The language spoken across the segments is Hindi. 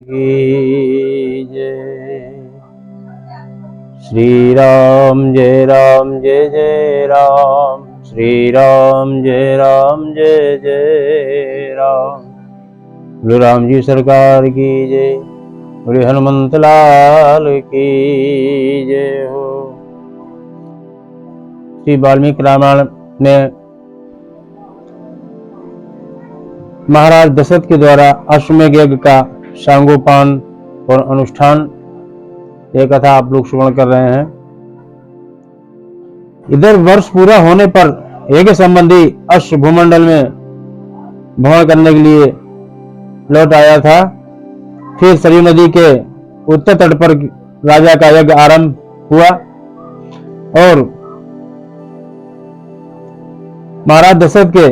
की जय। श्री राम जय जय राम, श्री राम जय जय राम। बोलो राम जी सरकार की जय, बोलो हनुमंत लाल की जय हो। श्री वाल्मीकि रामायण में महाराज दशरथ के द्वारा अश्वमेध यज्ञ का सांगोपान और अनुष्ठान, यह कथा आप लोग श्रवण कर रहे हैं। इधर वर्ष पूरा होने पर यज्ञ संबंधी अश्व भूमंडल में भ्रमण करने के लिए लौट आया था। फिर सरयू नदी के उत्तर तट पर राजा का यज्ञ आरंभ हुआ और महाराज दशरथ के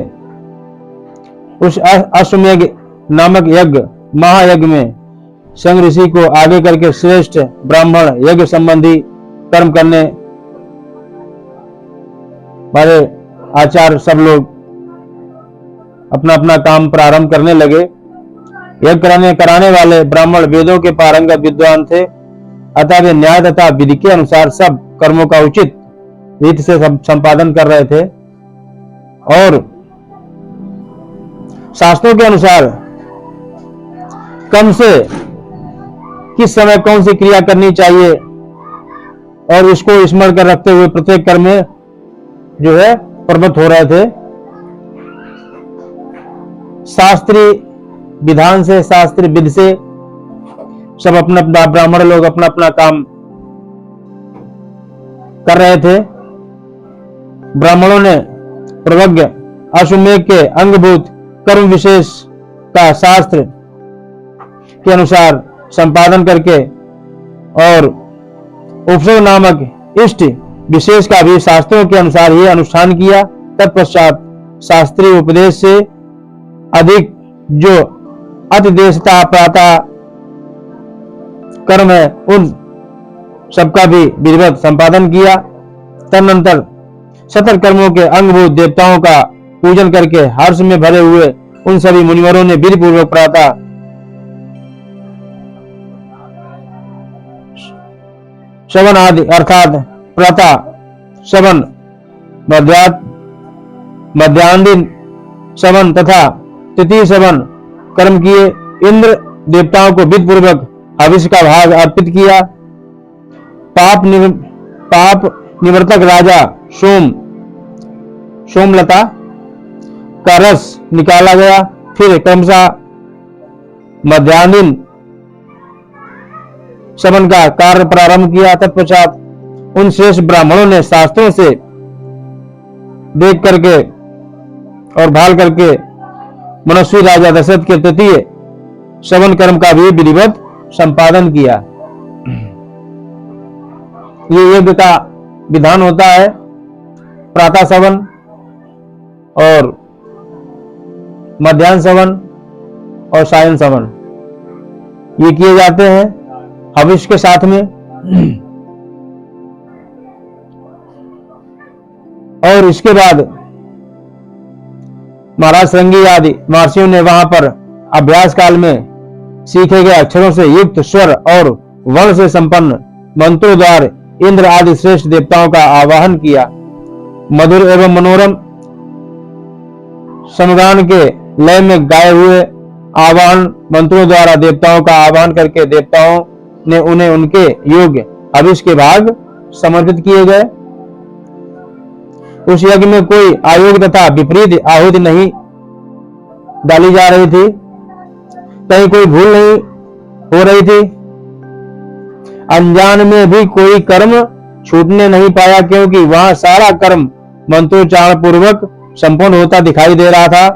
उस अश्वमेध नामक यज्ञ महायज्ञ में संग ऋषि को आगे करके श्रेष्ठ ब्राह्मण यज्ञ संबंधी कर्म करने वाले आचार्य सब लोग अपना अपना काम प्रारंभ करने लगे। यज्ञ कराने वाले ब्राह्मण वेदों के पारंगत विद्वान थे, अतः वे न्याय तथा विधि के अनुसार सब कर्मों का उचित रीति से संपादन कर रहे थे और शास्त्रों के अनुसार कम से किस समय कौन सी क्रिया करनी चाहिए और उसको स्मरण कर रखते हुए प्रत्येक कर्म में जो है प्रवृत्त हो रहे थे। शास्त्रीय विधान से, शास्त्रीय विधि से सब अपना अपना ब्राह्मण लोग अपना अपना काम कर रहे थे। ब्राह्मणों ने प्रवज्ञ अश्वमेध के अंगभूत कर्म विशेष का शास्त्र के अनुसार संपादन करके और उपसव नामक इष्ट विशेष का भी शास्त्रों के अनुसार ही अनुष्ठान किया। तत्पश्चात शास्त्रीय उपदेश से अधिक जो अतिदेशता प्रातः कर्म है उन सबका भी विधिवत संपादन किया। तदनंतर सतर कर्मों के अंगभूत देवताओं का पूजन करके हर्ष में भरे हुए उन सभी मुनिवरों ने विधि पूर्वक प्रातः श्रवण आदि अर्थात प्रातः श्रवण, मध्याह्न श्रवण तथा तृतीय श्रवण कर्म किए। इंद्र देवताओं को विधि पूर्वक हविष्य का भाग अर्पित किया। पाप निवर्तक राजा सोमलता का रस निकाला गया। फिर क्रमशः मध्याह्न श्रवण का कार्य प्रारंभ किया। तत्पश्चात उन श्रेष्ठ ब्राह्मणों ने शास्त्रों से देख करके और भाल करके मनस्वी राजा दशरथ के तृतीय श्रवण कर्म का भी विधिवत संपादन किया। ये यज्ञ का विधान होता है प्रातः श्रवण और मध्याह्न श्रवण और सायं श्रवण, ये किए जाते हैं हविष्य के साथ में। और इसके बाद महाराज श्रृंगी आदि महर्षियों ने वहां पर अभ्यास काल में सीखे गए अक्षरों से युक्त स्वर और वर्ण से संपन्न मंत्रों द्वारा इंद्र आदि श्रेष्ठ देवताओं का आवाहन किया। मधुर एवं मनोरम समगान के लय में गाए हुए आवाहन मंत्रों द्वारा देवताओं का आवाहन करके देवताओं ने उन्हें उनके योग्य हविष्य के भाग समर्पित किए गए। उस यज्ञ में कोई अयोग्य तथा विपरीत आहुति नहीं डाली जा रही थी, कहीं कोई भूल नहीं हो रही थी। अनजान में भी कोई कर्म छूटने नहीं पाया, क्योंकि वहां सारा कर्म मंत्रोच्चारण पूर्वक संपन्न होता दिखाई दे रहा था।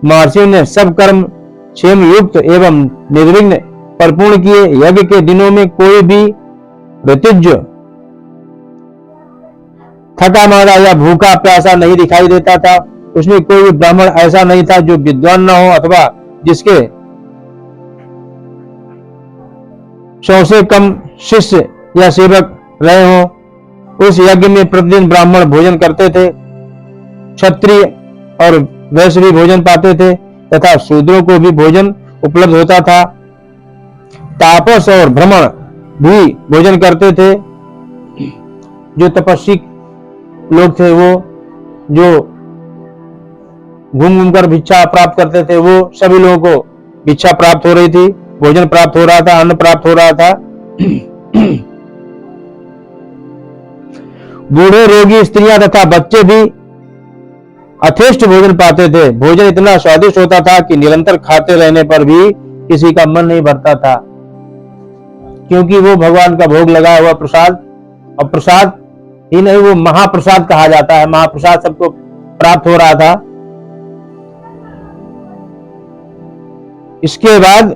महर्षियों ने सब कर्म क्षेम युक्त एवं निर्विघ्न परिपूर्ण किए। यज्ञ के दिनों में कोई भी ऋतुज थका मारा या भूखा प्यासा नहीं दिखाई देता था। उसमें कोई भी ब्राह्मण ऐसा नहीं था जो विद्वान न हो अथवा जिसके 100 से कम शिष्य या सेवक रहे हो। उस यज्ञ में प्रतिदिन ब्राह्मण भोजन करते थे, क्षत्रिय और वैश्य भी भोजन पाते थे तथा शूद्रों को भी भोजन उपलब्ध होता था। तापस और भ्रमण भी भोजन करते थे। जो तपस्वी लोग थे, वो जो घूम घूम कर भिक्षा प्राप्त करते थे, वो सभी लोगों को भिक्षा प्राप्त हो रही थी, भोजन प्राप्त हो रहा था, अन्न प्राप्त हो रहा था। बूढ़े, रोगी, स्त्रियां तथा बच्चे भी अथेष्ट भोजन पाते थे। भोजन इतना स्वादिष्ट होता था कि निरंतर खाते रहने पर भी किसी का मन नहीं भरता था, क्योंकि वो भगवान का भोग लगाया हुआ प्रसाद, और प्रसाद ही नहीं, वो महाप्रसाद कहा जाता है। महाप्रसाद सबको प्राप्त हो रहा था। इसके बाद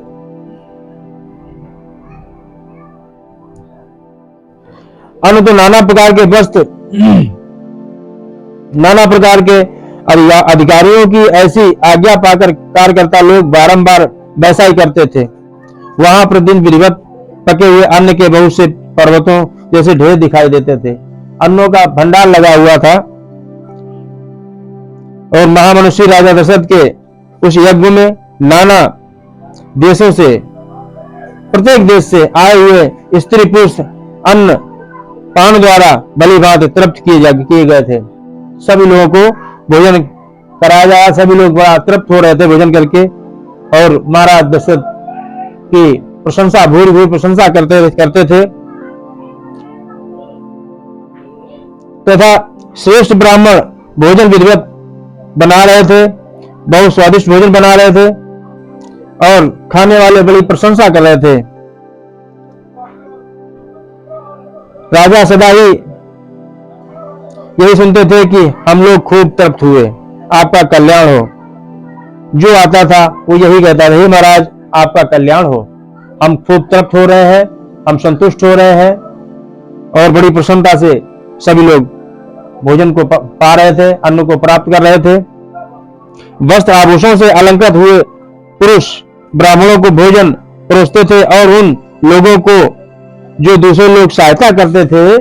अन्न तो नाना प्रकार के वस्त्र, नाना प्रकार के अधिकारियों की ऐसी आज्ञा पाकर कार्यकर्ता लोग बारंबार वैसा ही करते थे। वहां प्रतिदिन विधिवत पके हुए अन्न के बहुत से पर्वतों जैसे ढेर दिखाई देते थे। अन्नों का भंडार लगा हुआ था। और महामनुष्य राजा दशरथ के उस यज्ञ में नाना देशों से, प्रत्येक देश से आए हुए स्त्री पुरुष अन्न पान द्वारा बलि भांति तृप्त किए गए थे। सभी लोगों को भोजन कराया जाए, सभी लोग बड़ा तृप्त हो रहे थे भोजन करके, और महाराज दशरथ की प्रशंसा, भूरी भूरी प्रशंसा करते थे। तथा श्रेष्ठ ब्राह्मण भोजन विधिवत बना रहे थे, बहुत स्वादिष्ट भोजन बना रहे थे, और खाने वाले बड़ी प्रशंसा कर रहे थे। राजा सदा ही यही सुनते थे कि हम लोग खूब तृप्त हुए, आपका कल्याण हो। जो आता था वो यही कहता था, हे महाराज आपका कल्याण हो, हम खूब तृप्त हो रहे हैं, हम संतुष्ट हो रहे हैं। और बड़ी प्रसन्नता से सभी लोग भोजन को पा रहे थे, अन्न को प्राप्त कर रहे थे। वस्त्र आभूषण से अलंकृत हुए पुरुष ब्राह्मणों को भोजन परोसते थे, और उन लोगों को जो दूसरे लोग सहायता करते थे,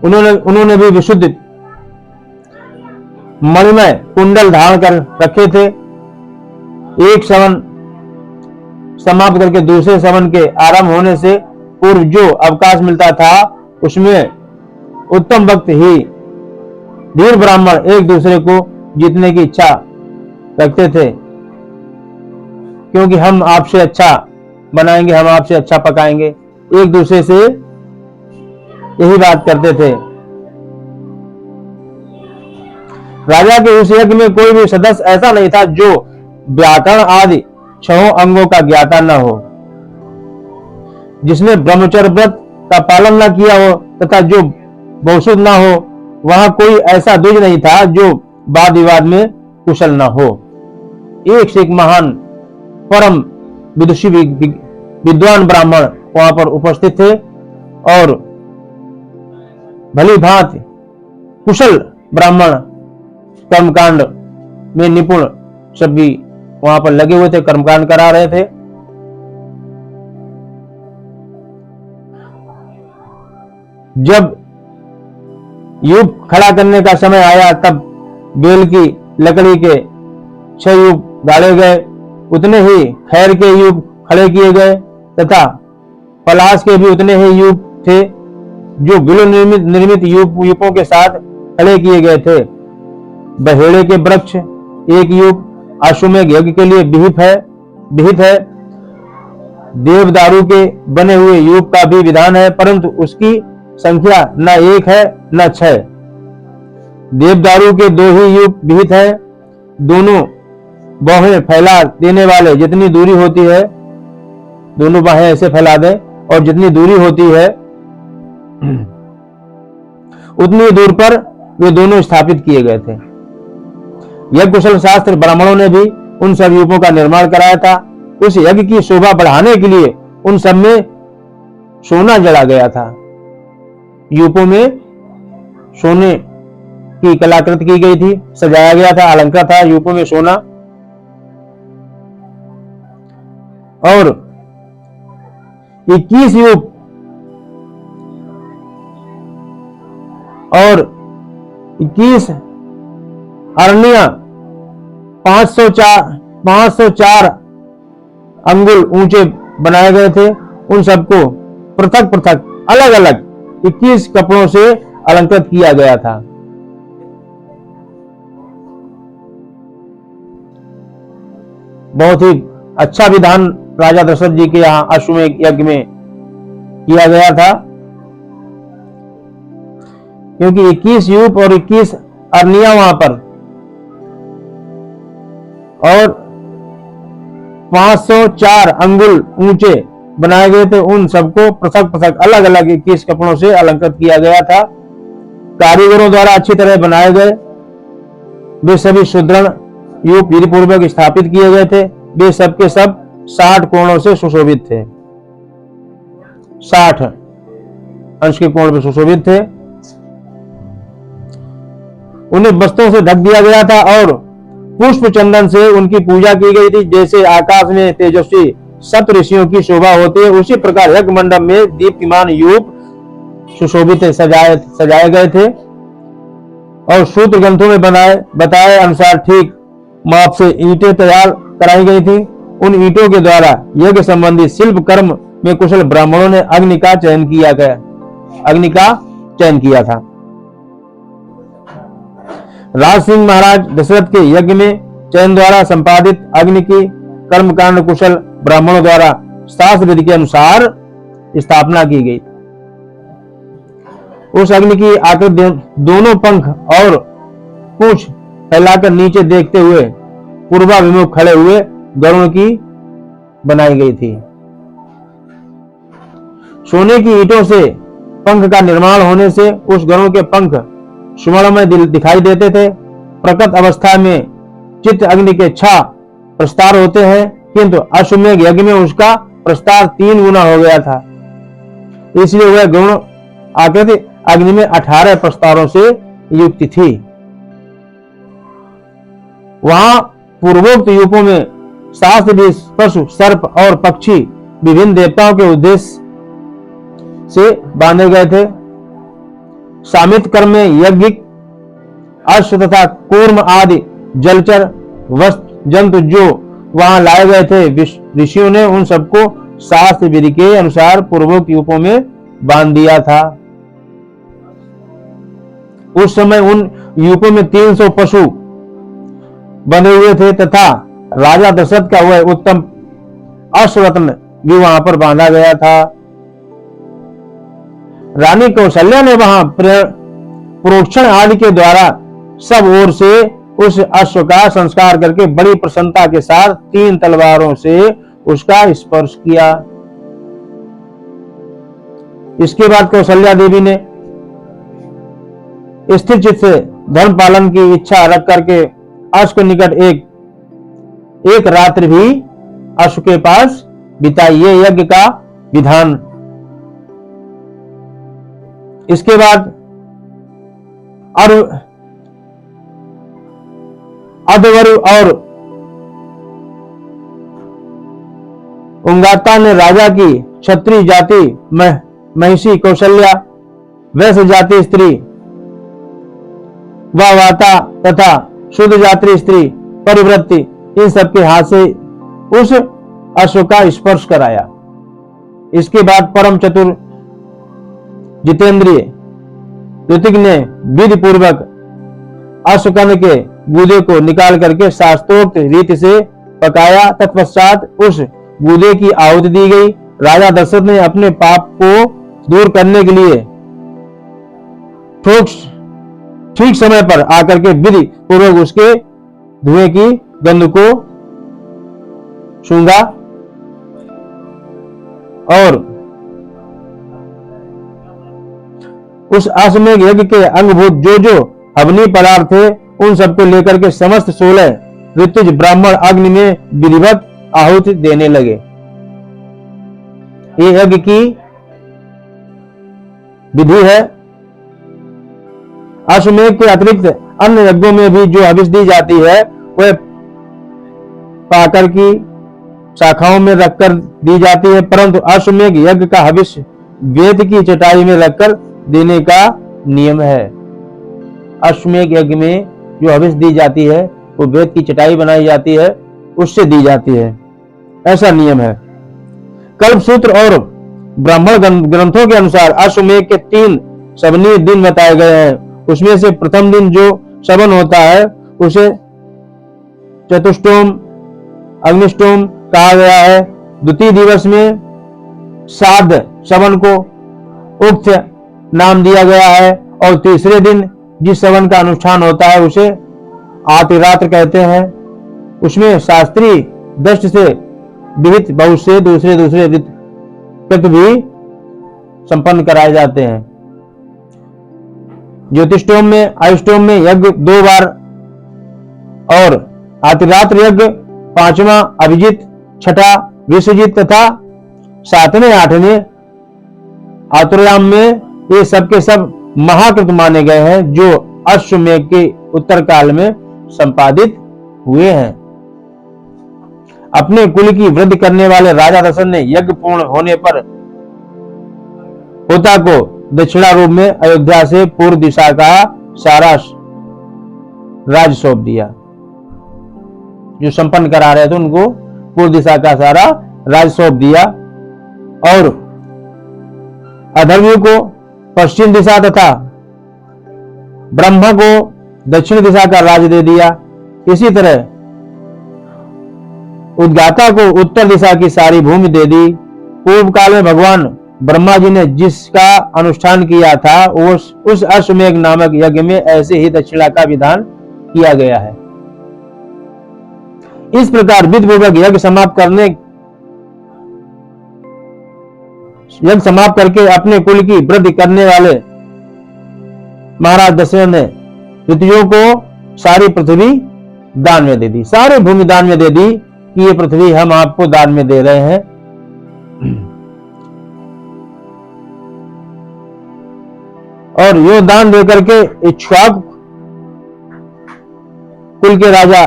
उन्होंने भी विशुद्ध मणिमय कुंडल धारण कर रखे थे। एक सवन समाप्त करके दूसरे सवन के आरंभ होने से पूर्व जो अवकाश मिलता था, उसमें उत्तम वक्त ही वीर ब्राह्मण एक दूसरे को जीतने की इच्छा रखते थे, क्योंकि हम आपसे अच्छा बनाएंगे, हम आपसे अच्छा पकाएंगे, एक दूसरे से यही बात करते थे। राजा के उस यज्ञ में कोई भी सदस्य ऐसा नहीं था जो व्याकरण आदि 6 अंगों का ज्ञाता न हो, जिसने ब्रह्मचर्य व्रत का पालन न किया हो तथा जो बहुशुद्ध न हो। वहां कोई ऐसा द्विज नहीं था जो वाद विवाद में कुशल न हो। एक से एक महान परम विदुषी विद्वान ब्राह्मण वहां पर उपस्थित थे, और भली भांति कुशल ब्राह्मण कर्मकांड में निपुण सभी वहां पर लगे हुए थे, कर्मकांड करा रहे थे। जब यूप खड़ा करने का समय आया, तब बेल की लकड़ी के 6 यूप गाड़े गए, उतने ही खैर के यूप खड़े किए गए, तथा पलाश के भी उतने ही यूप थे जो बिलो निर्मित यूपों के साथ खड़े किए गए थे। बहेड़े के वृक्ष एक यूप अश्वमेघ यज्ञ के लिए विहित है। देवदारू के बने हुए यूप का भी विधान है, परंतु उसकी संख्या न 1 है न 6। देवदारू के 2 ही यूप विहित है। दोनों बाहें फैला देने वाले जितनी दूरी होती है, दोनों बाहें ऐसे फैला दें, और जितनी दूरी होती है उतनी दूर पर वे दोनों स्थापित किए गए थे। यज्ञ कुशल शास्त्र ब्राह्मणों ने भी उन सब यूपों का निर्माण कराया था। उस यज्ञ की शोभा बढ़ाने के लिए उन सब में सोना जड़ा गया था। यूपों में सोने की कलाकृति की गई थी, सजाया गया था, अलंकार था यूपों में सोना। और 21 यूप और 21 अरनिया 504 अंगुल ऊंचे बनाए गए थे, उन सबको पृथक पृथक अलग अलग 21 कपड़ों से अलंकृत किया गया था। बहुत ही अच्छा विधान राजा दशरथ जी के यहाँ अश्वमेध यज्ञ में किया गया था, क्योंकि 21 यूप और 21 अरनिया वहां पर और 504 अंगुल ऊंचे बनाए गए थे, उन सबको पृथक पृथक अलग अलग 21 कपड़ों से अलंकृत किया गया था। कारीगरों द्वारा अच्छी तरह बनाए गए वे सभी सुदृढ़ यूप विधि पूर्वक स्थापित किए गए थे। वे सबके सब 60 कोणों से सुशोभित थे, 60 अंश के कोण में सुशोभित थे। उन्हें वस्त्रों से ढक दिया गया था और पुष्प चंदन से उनकी पूजा की गई थी। जैसे आकाश में तेजस्वी सप्त ऋषियों की शोभा होती है, उसी प्रकार यज्ञ मंडप में दीप्तिमान यूप सुशोभित सजाए गए थे और सूत्र ग्रंथों में बताए अनुसार ठीक माप से ईंटें तैयार कराई गई थी। उन ईंटों के द्वारा यज्ञ संबंधी शिल्प कर्म में कुशल ब्राह्मणों ने अग्नि का चयन किया था। राज सिंह महाराज दशरथ के यज्ञ में चयन द्वारा संपादित अग्नि की कर्मकांड कुशल ब्राह्मणों द्वारा शास्त्र विधि के अनुसार स्थापना की गई। उस अग्नि की आकृति दोनों पंख और पूंछ फैलाकर नीचे देखते हुए पूर्वाभिमुख खड़े हुए गरुड़ की बनाई गई थी। सोने की ईंटों से पंख का निर्माण होने से उस गरुड़ के पंख सुवर्णमय दिखाई देते थे। प्रकट अवस्था में चित्त अग्नि के 6 प्रस्तार होते हैं, किंतु अश्वमेध यज्ञ में उसका प्रस्तार 3 गुना हो गया था, इसलिए वह गरुड़ आकृति अग्नि में 18 प्रस्तारों से युक्त थी। वहां पूर्वोक्त यूपों में शास्त्र भी पशु, सर्प और पक्षी विभिन्न देवताओं के उद्देश्य से बांधे गए थे। सामित कर्म में यज्ञिक अश्व तथा कूर्म आदि जलचर वस्तु जंतु जो वहां लाए गए थे, ऋषियों ने उन सबको शास्त्र विधि के अनुसार पूर्वोक्त यूपों में बांध दिया था। उस समय उन यूपों में 300 पशु बंधे हुए थे तथा राजा दशरथ का वह उत्तम अश्वरत्न भी वहां पर बांधा गया था। रानी कौशल्या ने वहां प्रोक्षण आदि के द्वारा सब ओर से उस अश्व का संस्कार करके बड़ी प्रसन्नता के साथ 3 तलवारों से उसका स्पर्श किया। इसके बाद कौशल्या देवी ने स्थिर चित्त से धर्म पालन की इच्छा रख करके अश्व के निकट एक रात्रि भी अश्व के पास बिताई। ये यज्ञ का विधान। इसके बाद अधवरु और उंगाता ने राजा की क्षत्रिय जाति महिषी कौशल्या, वैश्य जाति स्त्री वाता तथा शुद्ध जाति स्त्री परिवृत्ति, इन सबके हाथ से उस अश्व का स्पर्श कराया। इसके बाद परम चतुर जितेंद्रिय ऋतिक ने विधि पूर्वक अश्वकर्ण के गूदे को निकाल करके शास्त्रोक्त रीति से पकाया। तत्पश्चात उस गूदे की आहुति दी गई। राजा दशरथ ने अपने पाप को दूर करने के लिए ठीक समय पर आकर के विधि पूर्वक उसके धुएं की गंध को सूंघा और उस अश्वमेध यज्ञ के अंगभूत जो हवनी पदार्थ थे, उन सबको लेकर के समस्त 16 ऋतुज ब्राह्मण अग्नि में विधिवत आहुति देने लगे। ये यज्ञ की विधि है। अश्वमेध के अतिरिक्त अन्य यज्ञों में भी जो हविष दी जाती है वह पाकर की शाखाओं में रखकर दी जाती है, परंतु अश्वमेध यज्ञ का हविष वेद की चटाई में रखकर देने का नियम है। अश्वमेध यज्ञ में जो हविष दी जाती है वो वेद की चटाई बनाई जाती है, उससे दी जाती है। ऐसा नियम है। कल्पसूत्र और ब्राह्मण ग्रंथों के अनुसार अश्वमेध के 3 शबनी दिन बताए गए हैं। उसमें से प्रथम दिन जो शबन होता है उसे चतुष्टोम अग्निष्टोम कहा गया है। द्वितीय दिवस में साध शबन को उक्त नाम दिया गया है और तीसरे दिन जिस शबन का अनुष्ठान होता है उसे आतिरात्र कहते हैं। उसमें शास्त्रीय दृष्टि से विहित बहुत से दूसरे ऋतु भी संपन्न कराए जाते हैं। ज्योतिष्टोम में आयुष्टोम में यज्ञ 2 बार और आतिरात्र यज्ञ 5वां अभिजित, 6ठा विश्वजित तथा 7वें 8वें आतुर्याम में ये सब के सब महाकृत माने गए हैं जो अश्वमेध के उत्तर काल में संपादित हुए हैं। अपने कुल की वृद्धि करने वाले राजा दशरथ ने यज्ञ पूर्ण होने पर होता को दक्षिणा रूप में अयोध्या से पूर्व दिशा का सारा राज सौंप दिया। जो संपन्न करा रहे थे उनको पूर्व दिशा का सारा राज सौंप दिया और अधर्मियों को पश्चिम दिशा तथा ब्रह्मा को दक्षिण दिशा का राज दे दिया। इसी तरह उद्गाता को उत्तर दिशा की सारी भूमि दे दी। पूर्व काल में भगवान ब्रह्मा जी ने जिसका अनुष्ठान किया था उस अश्वमेध नामक यज्ञ में ऐसे ही दक्षिणा का विधान किया गया है। इस प्रकार विधिपूर्वक यज्ञ समाप्त करके अपने कुल की वृद्धि करने वाले महाराज दशरथ ने ऋतुओं को सारी पृथ्वी दान में दे दी, सारी भूमि दान में दे दी कि ये पृथ्वी हम आपको दान में दे रहे हैं। और यो दान देकर के इक्ष्वाकु कुल के राजा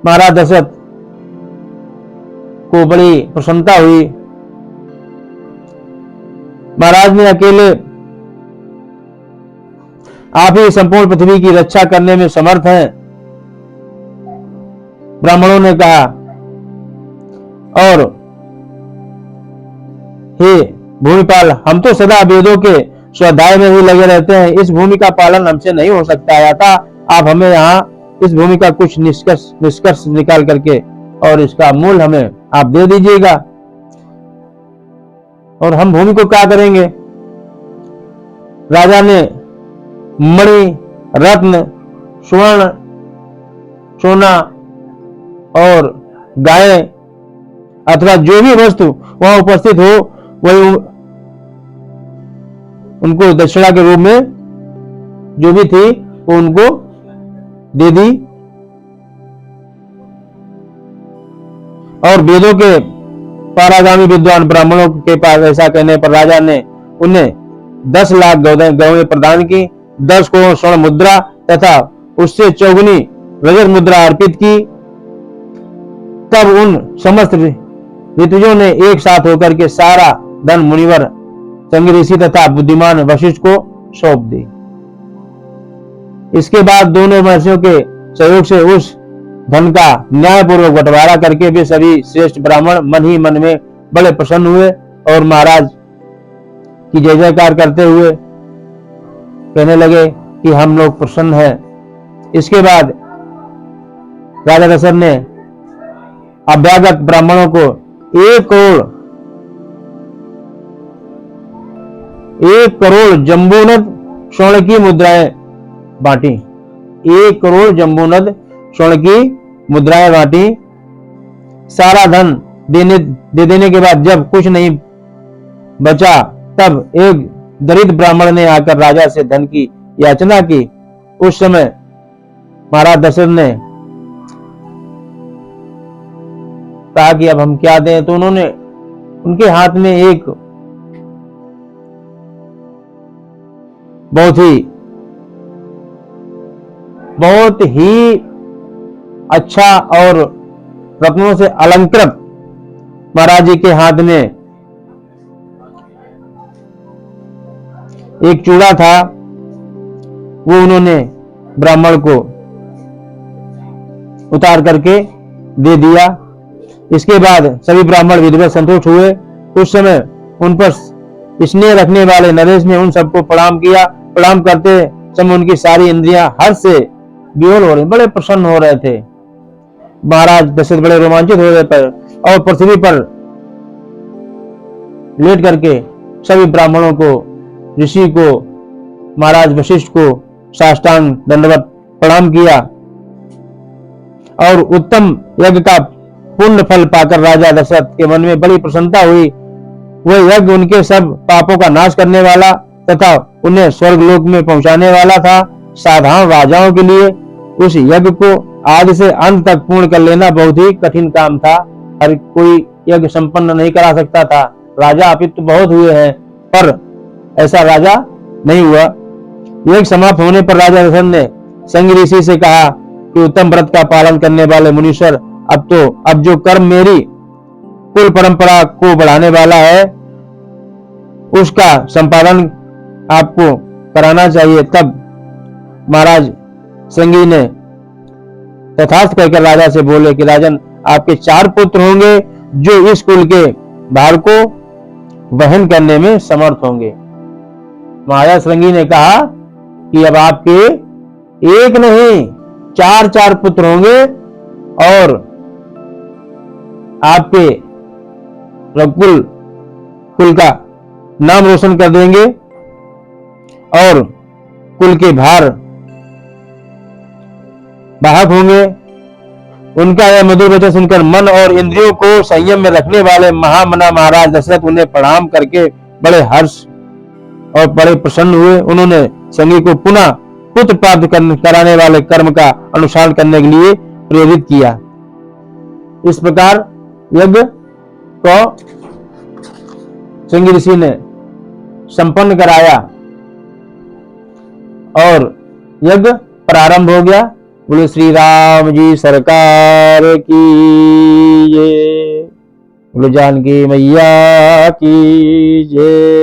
महाराज दशरथ को बड़ी प्रसन्नता हुई। महाराज ने अकेले आप ही संपूर्ण पृथ्वी की रक्षा करने में समर्थ हैं। ब्राह्मणों ने कहा और हे भूमिपाल, हम तो सदा वेदों के स्वाध्याय में ही लगे रहते हैं, इस भूमि का पालन हमसे नहीं हो सकता है, अतः आप हमें यहाँ इस भूमि का कुछ निष्कर्ष निकाल करके और इसका मूल हमें आप दे दीजिएगा और हम भूमि को क्या करेंगे। राजा ने मणि, रत्न, स्वर्ण, सोना और गाय अथवा जो भी वस्तु वहां उपस्थित हो वही उनको दक्षिणा के रूप में जो भी थी वो उनको दे दी। और वेदों के पारागामी विद्वान ब्राह्मणों के पास ऐसा कहने पर राजा ने उन्हें 10 लाख गौएं प्रदान की, 10 करोड़ स्वर्ण मुद्रा तथा उससे 4गुनी रजत मुद्रा अर्पित की। तब उन समस्त ऋतुजों ने एक साथ होकर के सारा धन मुनिवर संगी ऋषि तथा बुद्धिमान वशिष्ठ को सौंप दी। इसके बाद दोनों महर्षियों के सहयोग से उस धन का न्यायपूर्वक बंटवारा करके वे सभी श्रेष्ठ ब्राह्मण मन ही मन में बड़े प्रसन्न हुए और महाराज की जय जयकार करते हुए कहने लगे कि हम लोग प्रसन्न हैं। इसके बाद राजा दशरथ ने अभ्यागत ब्राह्मणों को 1 करोड़ जम्बूनद स्वर्ण की मुद्राएं बांटी। 1 करोड़ जम्बूनद स्वर्ण की मुद्राएं बांटी। सारा धन दे देने के बाद जब कुछ नहीं बचा तब एक दरिद्र ब्राह्मण ने आकर राजा से धन की याचना की। उस समय महाराज दशरथ ने कहा कि अब हम क्या दें, तो उन्होंने उनके हाथ में एक बहुत ही अच्छा और रत्नों से अलंकृत महाराज जी के हाथ में एक चूड़ा था, वो उन्होंने ब्राह्मण को उतार करके दे दिया। इसके बाद सभी ब्राह्मण विधिवत संतुष्ट हुए। उस समय उन पर स्नेह रखने वाले नरेश ने उन सबको प्रणाम किया। प्रणाम करते समय उनकी सारी इंद्रियां हर्ष से विह्वल हो रही, बड़े प्रसन्न हो रहे थे। महाराज दशरथ बड़े रोमांचित हो गए पर और पृथ्वी पर लेट करके सभी ब्राह्मणों को, ऋषि को, महाराज वशिष्ठ को साष्टांग दंडवत प्रणाम किया और उत्तम यज्ञ का पूर्ण फल पाकर राजा दशरथ के मन में बड़ी प्रसन्नता हुई। वह यज्ञ उनके सब पापों का नाश करने वाला तथा उन्हें स्वर्ग लोक में पहुंचाने वाला था। साधारण राजाओं के लिए उस यज्ञ को आदि से अंत तक पूर्ण कर लेना बहुत ही कठिन काम था। हर कोई यज्ञ संपन्न नहीं करा सकता था। राजा अपित तो बहुत हुए हैं पर ऐसा राजा नहीं हुआ। यज्ञ समाप्त होने पर राजा दशरथ ने संग ऋषि से कहा कि उत्तम व्रत का पालन करने वाले मुनीश्वर, अब जो कर्म मेरी कुल परंपरा को बढ़ाने वाला है उसका संपादन आपको कराना चाहिए। तब महाराज संगी ने तथास्थ कहकर राजा से बोले कि राजन, आपके 4 पुत्र होंगे जो इस कुल के भार को वहन करने में समर्थ होंगे। महाराज श्रृंगी ने कहा कि अब आपके एक नहीं 4 पुत्र होंगे और आपके रघुकुल कुल का नाम रोशन कर देंगे और कुल के भार वाहक होंगे। उनका यह मधुर वचन सुनकर मन और इंद्रियों को संयम में रखने वाले महामना महाराज दशरथ उन्हें प्रणाम करके बड़े हर्ष और बड़े प्रसन्न हुए। उन्होंने संगी को पुनः पुत्र प्राप्त कराने वाले कर्म का अनुसरण करने के लिए प्रेरित किया। इस प्रकार यज्ञ को संगी ऋषि ने संपन्न कराया और यज्ञ प्रारंभ हो गया। बोले श्री राम जी सरकार की जय, बोले जानकी मैया की जय।